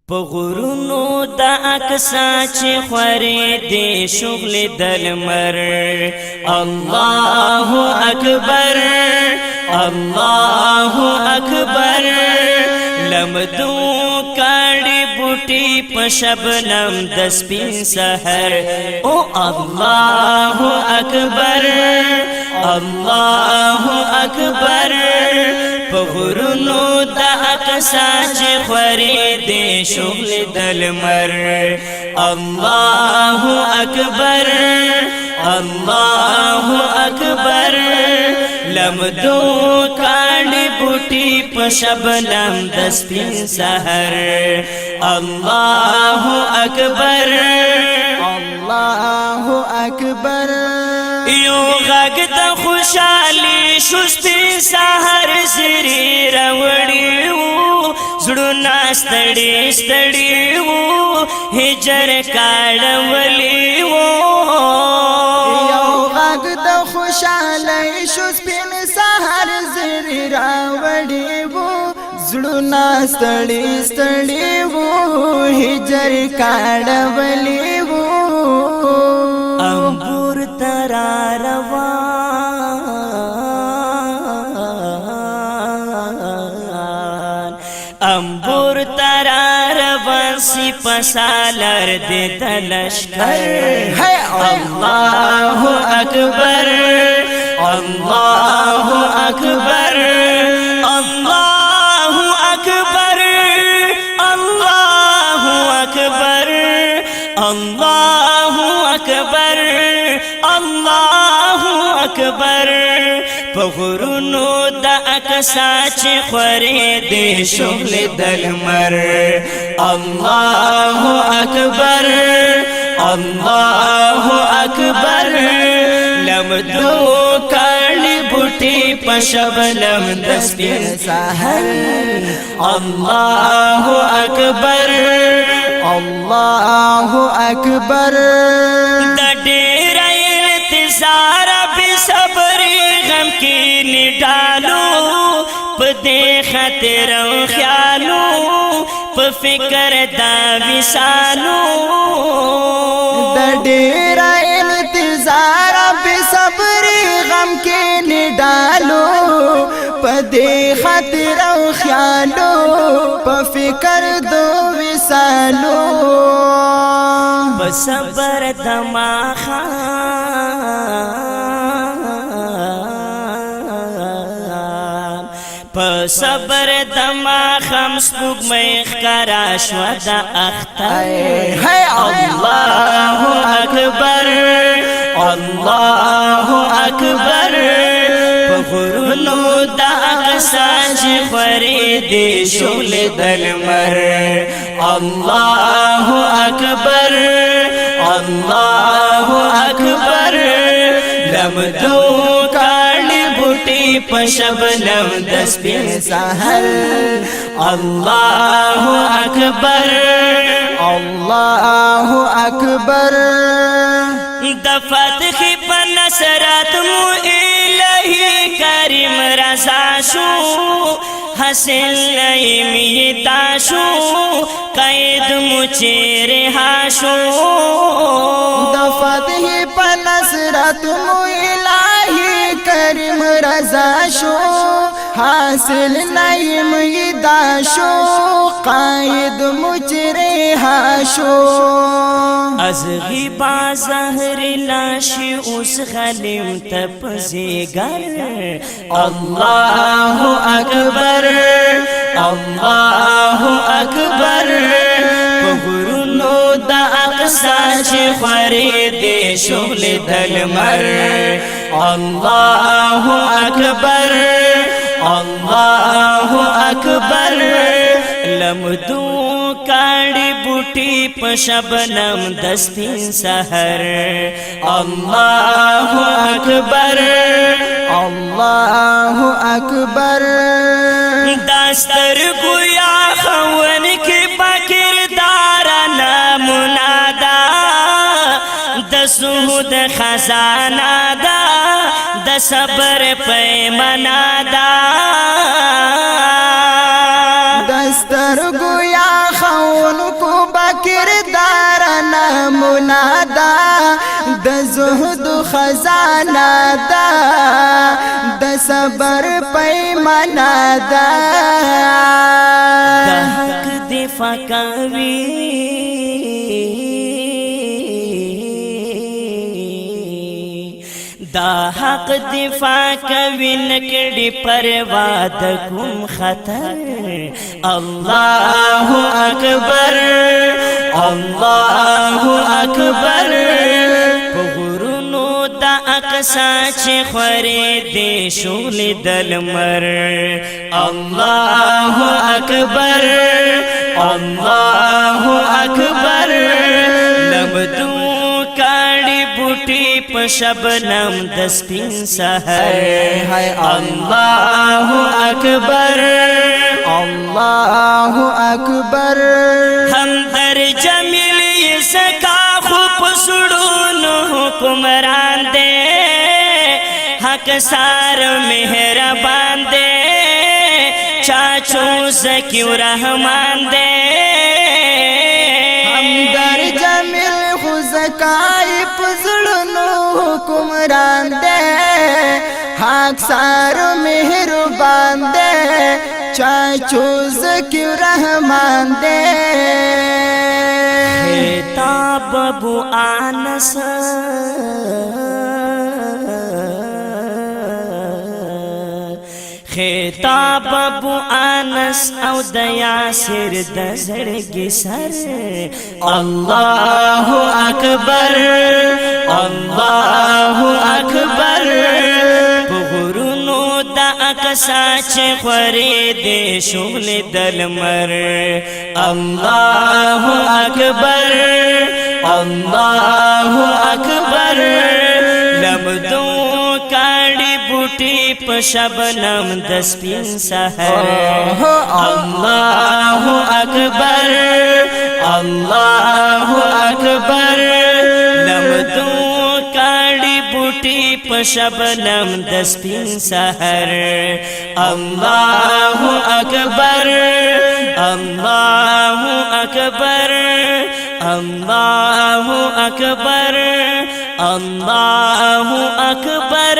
په غرونو د اقصا چې خورې دې شغل دلمر الله اکبر الله اکبر لمدو کاړي بوټي په شبنم د سپین سحر او الله اکبر الله اکبر په غرونو د اقصا چې خورې دې شغل دلمر الله اکبر الله اکبر لمدو کاڼي بوټي په شبنم د سپین سحر الله اکبر الله اکبر یو غږ د خوشالي شو سپین سحر سری راوړي زړونه ستړي ستړي وو هجر کاړولي وو یو غږ د خوشالۍ شو سپین سحر زری راوړي وو زړونه ستړي ستړي وو هجر کاړولي وو انګور ترا روان انبور ترا روان سی پسالر دے تلشکر اللہ اکبر اللہ اکبر اللہ اکبر اللہ اکبر اللہ اکبر اللہ اکبر پغرونو د اقصا چې خورې دې شغل دلمر الله اکبر الله اکبر لمدو کاڼي بوټي په شبنم د سپین سحر الله اکبر الله اکبر د ډېر انتظار به صبر غم کې نډالو په دې خاطر او خیالو په فکر دا وسالو د ډېر انتظار به صبر غم کې نډالو په دې خاطر او خیالو په فکر دو وسالو په صبر دما په صبر دما خم سپوږمۍ ښکارا شوه د اختر الله اکبر الله اکبر په غرونو د اقصا چې خورې دې شغل دلمر الله اکبر الله اکبر لمدو کاڼي بوټي په شبنم د سپین سحر الله اکبر الله اکبر د فتح په نصرت مو الهی کریم رضا شو حاصل نعیم تاشو قید مو چیرها شو د فتح په نصرت مو الهی کریم رضا شو حاصل نعیم دا شو قائد مجرها شو از غیبا زهر لاشی اس غلیم تپزیگر اللہ اکبر اللہ اکبر پغرونو دا اقصا چی خوری دے شغل دلمر اللہ اکبر اللہ اکبر لمدو کاڼي بوټي په شبنم د سپین سحر الله اکبر الله اکبر داستر گویا خون کې بکردار نامنادا د سود خزانه دا د صبر پیمانه دا دستر گویا خون زهد خزانه دا د صبر پیمانه دا د حق دفاع کوي دا حق دفاع کوي نکړي پروا د کوم خطر الله اکبر الله اکبر پغورونو دا اقصا چې خورې دې شغل دلمر الله اکبر الله اکبر لمدو کاړي بوټي په شبنم د سپین سحر الله اکبر الله اکبر همدر جمیل سکا خو پسړونو حکمران دے حق سار مهربان دے چاچو زکیو رحمان دے همدر جمیل خو زکای پزړونو حکمران دے حق سار مهربان دے چاچو زکیو رحمان دے خطاب ابو انس خطاب ابو انس او د یاسر د زړګي سر الله اکبر الله اکبر پغورونو د اقصا چې خورې دې شغل دلمر الله اکبر الله اکبر لمدو کاړي بوټي په شبنم د سپین سحر الله اکبر الله اکبر لمدو کاړي بوټي په شبنم د سپین سحر الله اکبر الله اکبر الله اکبر الله اکبر